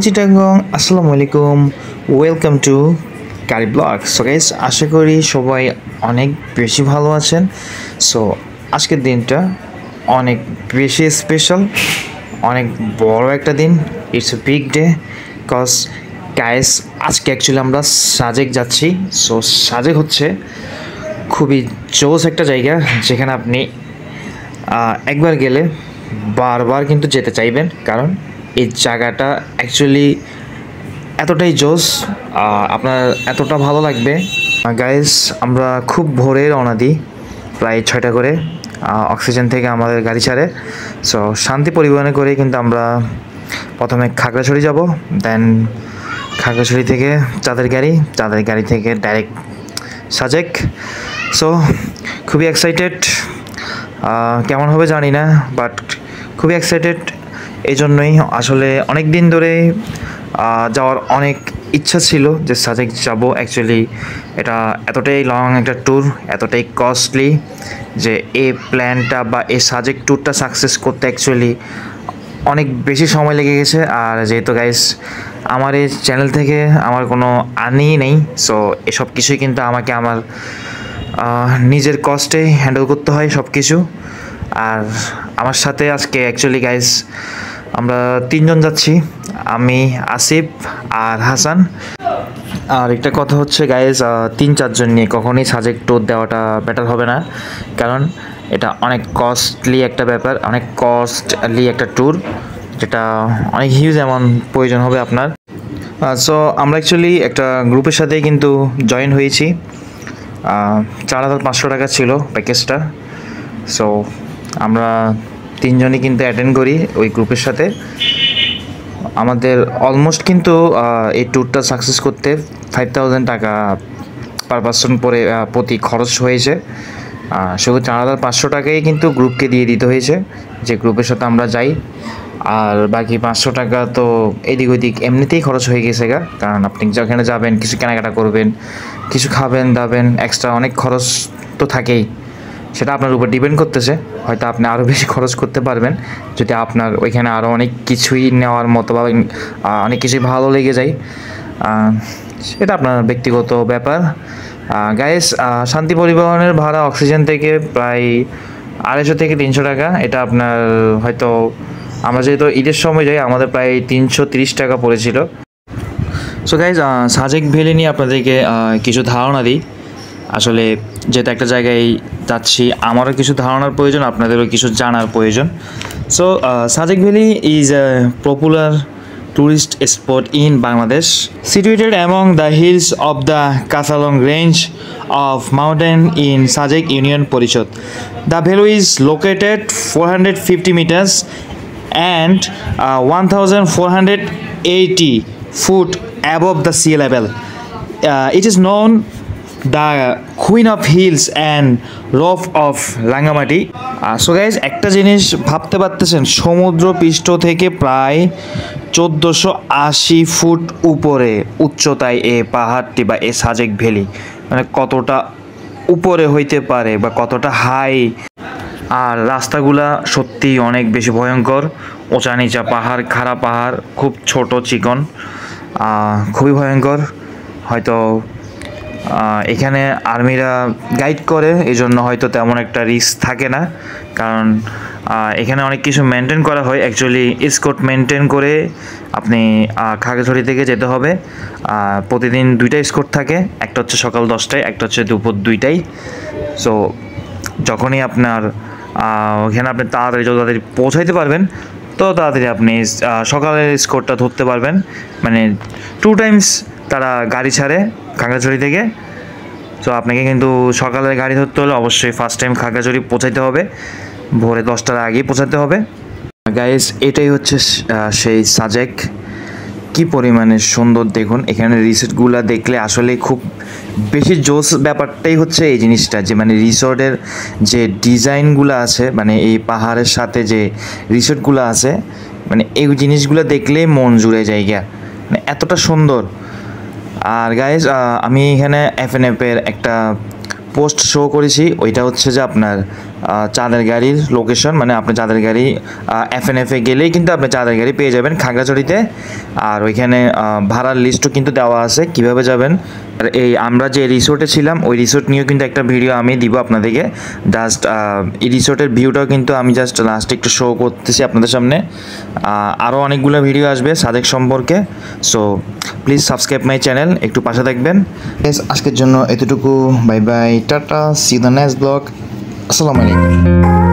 চিটাগং, আসসালামু আলাইকুম। Welcome to curry blog. So guys, আশা করি সবাই অনেক বেশি ভালো আছেন। সো আজকের দিনটা অনেক বেশি স্পেশাল, অনেক বড় একটা দিন। It's a big day cause guys, আজকে অ্যাকচুয়ালি আমরা সাজেক যাচ্ছি। সো সাজেক হচ্ছে খুবই জোস একটা জায়গা, যেখানে আপনি একবার গেলে বারবার কিন্তু যেতে চাইবেন, কারণ এই জায়গাটা অ্যাকচুয়ালি এতটাই জোস, আপনার এতটা ভালো লাগবে। গাইস, আমরা খুব ভোরে রওনা দিই, প্রায় 6টা করে অক্সিজেন থেকে আমাদের গাড়ি ছাড়ে। সো শান্তি পরিবহনে করে কিন্তু আমরা প্রথমে খাগড়াছড়ি যাব, দেন খাগড়াছড়ি থেকে চাঁদের গাড়ি থেকে ডাইরেক্ট সাজেক। সো খুবই এক্সাইটেড, কেমন হবে জানি না, বাট খুবই এক্সাইটেড। এই জন্যই আসলে অনেক দিন ধরে যাওয়ার অনেক ইচ্ছা ছিল যে সাজেক যাব। অ্যাকচুয়ালি এটা এতটাই লং একটা ট্যুর, এতটাই কস্টলি যে এই প্ল্যানটা বা এই সাজেক ট্যুরটা সাকসেস করতে অ্যাকচুয়ালি অনেক বেশি সময় লেগে গেছে। আর যেহেতু গাইস আমার এই চ্যানেল থেকে আমার কোনো আর্নিং নেই, সো এসব কিছুই কিন্তু আমাকে আমার নিজের কস্টে হ্যান্ডেল করতে হয় সব কিছু। আর আমার সাথে আজকে অ্যাকচুয়ালি গাইস আমরা 3জন যাচ্ছি, আমি, আসিফ আর হাসান। আর একটা কথা হচ্ছে গাইস, 3-4 জন নিয়ে কখনোই সাজেক ট্যুর দেওয়াটা বেটার হবে না, কারণ এটা অনেক কস্টলি একটা ব্যাপার, অনেক কস্টলি একটা ট্যুর, যেটা অনেক হিউজ অ্যামাউন্ট প্রয়োজন হবে আপনার। সো আমরা অ্যাকচুয়ালি একটা গ্রুপের সাথেই কিন্তু জয়েন হয়েছি। 4,500 টাকা ছিল প্যাকেজটা। সো আমরা 3জনই কিন্তু অ্যাটেন্ড করি ওই গ্রুপের সাথে। আমাদের অলমোস্ট কিন্তু এই ট্যুরটা সাকসেস করতে 5,000 টাকা পার পারসন পরে প্রতি খরচ হয়েছে। শুধু 4,500 টাকাই কিন্তু গ্রুপকে দিয়ে দিতে হয়েছে, যে গ্রুপের সাথে আমরা যাই। আর বাকি 500 টাকা তো এদিক ওদিক এমনিতেই খরচ হয়ে গেছে কারণ আপনি যেখানে যাবেন, কিছু কেনাকাটা করবেন, কিছু খাবেন দাবেন, এক্সট্রা অনেক খরচ তো থাকেই। সেটা আপনার উপর ডিপেন্ড করতেছে, হয়তো আপনি আরও বেশি খরচ করতে পারবেন যদি আপনার ওইখানে আরও অনেক কিছুই নেওয়ার মতো বা অনেক কিছুই ভালো লেগে যায়। সেটা আপনার ব্যক্তিগত ব্যাপার। গাইস, শান্তি পরিবহনের ভাড়া অক্সিজেন থেকে প্রায় 250 থেকে 300 টাকা। এটা আপনার হয়তো, আমরা যেহেতু ঈদের সময় যাই, আমাদের প্রায় 330 টাকা পড়েছিল। সো গাইস, সাজেক ভ্যালি নিয়ে আপনাদেরকে কিছু ধারণা দিই। আসলে যেহেতু একটা জায়গায় যাচ্ছি, আমারও কিছু ধারণার প্রয়োজন, আপনাদেরও কিছু জানার প্রয়োজন। So Sajek valley is a popular tourist spot in Bangladesh, situated among the hills of the Kasalong range of mountain in Sajek Union Porishad. The valley is located 450 meters and 1,480 foot above the sea level. It is known the Queen of Hills and Rough of Langamati. So guys, একটা জিনিস ভাবতে পারতেছেন, সমুদ্র পৃষ্ঠ থেকে প্রায় 1,480 foot উপরে উচ্চতায় এই পাহাড়টি বা এই সাজেক ভ্যালি, মানে কতটা উপরে হইতে পারে বা কতটা হাই। আর রাস্তাগুলা সত্যি অনেক বেশি ভয়ঙ্কর, উঁচা নিচা পাহাড়, খাড়া পাহাড়, খুব ছোট চিকন, খুবই ভয়ঙ্কর। হয়তো এখানে আর্মিরা গাইড করে, এই জন্য হয়তো তেমন একটা রিস্ক থাকে না, কারণ এখানে অনেক কিছু মেনটেন করা হয়। অ্যাকচুয়ালি এসকর্ট মেনটেন করে আপনি খাগড়াছড়ি থেকে যেতে হবে। প্রতিদিন 2টা এসকর্ট থাকে, একটা হচ্ছে সকাল 10টায়, একটা হচ্ছে দুপুর 2টায়। সো যখনই আপনার ওখানে আপনি তাড়াতাড়ি পৌঁছাইতে পারবেন, তো তাড়াতাড়ি আপনি সকালের এসকর্টটা ধরতে পারবেন। মানে 2 টাইমস তারা গাড়ি ছাড়ে খাগড়াছড়ি থেকে। সো আপনাকে কিন্তু সকালের গাড়ি ধরতে হলে অবশ্যই ফার্স্ট টাইম খাগড়াছড়ি পৌঁছাইতে হবে, ভোরে 10টার আগেই পৌঁছাতে হবে। গাইস, এটাই হচ্ছে সেই সাজেক। কি পরিমাণে সুন্দর দেখুন, এখানে রিসোর্টগুলো দেখলে আসলে খুব বেশি জোস ব্যাপারটাই হচ্ছে এই জিনিসটা, যে মানে রিসোর্টের যে ডিজাইনগুলো আছে, মানে এই পাহাড়ের সাথে যে রিসোর্টগুলো আছে, মানে এই জিনিসগুলো দেখলেই মন জুড়ে যায়, মানে এতটা সুন্দর। আর গাইজ, আমি এখানে FNF এর একটা পোস্ট শো করেছি ওইটা হচ্ছে যে আপনার চাঁদের গাড়ির লোকেশন, মানে আপনি চাঁদের গাড়ি FNF-এ গেলেই কিন্তু আপনি চাঁদের গাড়ি পেয়ে যাবেন খাগড়াছড়িতে। আর ওইখানে ভাড়ার লিস্টও কিন্তু দেওয়া আছে কীভাবে যাবেন। আর এই আমরা যে রিসোর্টে ছিলাম ওই রিসোর্ট নিয়েও কিন্তু একটা ভিডিও আমি দিব আপনাদেরকে। জাস্ট এই রিসোর্টের ভিউটাও কিন্তু আমি জাস্ট লাস্টে একটু শো করতেছি আপনাদের সামনে। আরও অনেকগুলো ভিডিও আসবে সাদেক সম্পর্কে। So please subscribe my channel, একটু পাশে থাকবেন। আজকের জন্য এতটুকু, bye bye, tata, C the next blog. আসসালামু আলাইকুম।